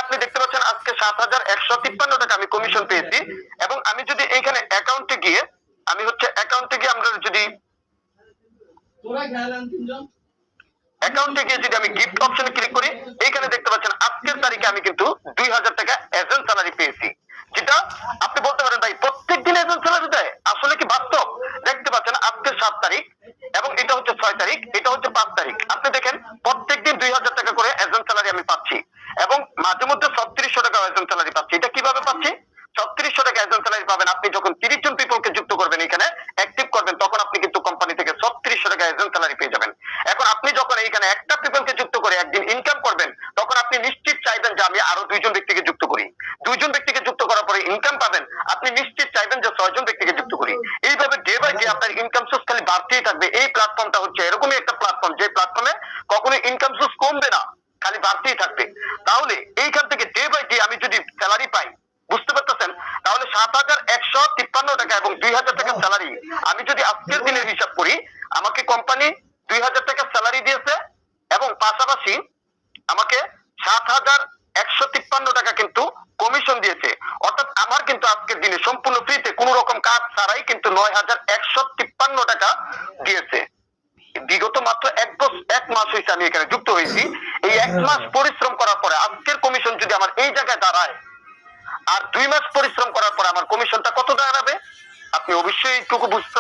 আপনি দেখতে পাচ্ছেন আজকে ৭,১৫৩ টাকা আমি কমিশন পেয়েছি। এবং আমি যদি এইখানে অ্যাকাউন্টে গিয়ে আমরা যদি যদি আমি গিফট অপশনে ক্লিক করি, এইখানে দেখতে পাচ্ছেন আজকের তারিখে আমি কিন্তু ২,০০০ টাকা এজেন্ট স্যালারি পেয়েছি। যেটা আপনি বলতে পারেন ভাই প্রত্যেক দিন এজেন্ট স্যালারি দেয়, আসলে কি বাস্তব? দেখতে পাচ্ছেন আজকে ৭ তারিখ এবং এটা হচ্ছে ৬ তারিখ, এটা হচ্ছে ৫ তারিখ। আপনি দেখেন প্রত্যেক দিন ২,০০০ টাকা করে এজেন্ট স্যালারি আমি পাচ্ছি এবং মাঝে মধ্যে ৩৬০০ টাকা এজেন্ট স্যালারি পাচ্ছি। এটা কিভাবে পাচ্ছি? ৩৬০০ টাকা এজেন্ট স্যালারি পাবেন আপনি যখন ৩০ জন পিপলকে যুক্ত করবেন, এখানে অ্যাক্টিভ করবেন, তখন আপনি কিন্তু কোম্পানি থেকে ৩৬০০ টাকা এজেন্ট স্যালারি পেয়ে যাবেন। এখন আপনি যখন এইখানে একটা পিপলকে যুক্ত করে একদিন ইনকাম করবেন, তখন আপনি নিশ্চিত চাইবেন যে আমি আরো ২ জন ব্যক্তিকে যুক্ত করি। ২ জন ব্যক্তিকে যুক্ত করার পরে ইনকাম পাবেন, আপনি নিশ্চিত চাইবেন যে ৬ জন ব্যক্তিকে যুক্ত করি। এইভাবে ডে বাই ডে আপনার ইনকাম সোর্স খালি বাড়তেই থাকবে। এই প্ল্যাটফর্মটা হচ্ছে এরকমই একটা প্ল্যাটফর্ম, যে প্ল্যাটফর্মে কখনো ইনকাম সোর্স কমবে না, খালি বাড়তেই থাকবে। তাহলে এইখান থেকে ডে বাই ডে আমি যদি স্যালারি পাই, বুঝতে পারতেছেন, তাহলে ৭,১৫৩ টাকা এবং ২,০০০ টাকা স্যালারি আমি যদি আজকের দিনের হিসাব করি, আমাকে কোম্পানি ২,০০০ টাকা স্যালারি দিয়েছে এবং পাশাপাশি আমাকে ৭,১৫৩ টাকা কিন্তু কমিশন দিয়েছে। অর্থাৎ আমার কিন্তু আজকের দিনে সম্পূর্ণ ফ্রিতে কোন রকম কাজ ছাড়াই কিন্তু ৯,১৫৩ টাকা দিয়েছে। বিগত মাত্র ১ মাস হয়েছে আমি এখানে যুক্ত হয়েছি। এই ১ মাস পরিশ্রম করার পরে আজকের কমিশন যদি আমার এই জায়গায় দাঁড়ায়, আর ২ মাস পরিশ্রম করার পরে আমার কমিশনটা কত দাঁড়াবে, আপনি অবশ্যই এইটুকু বুঝতে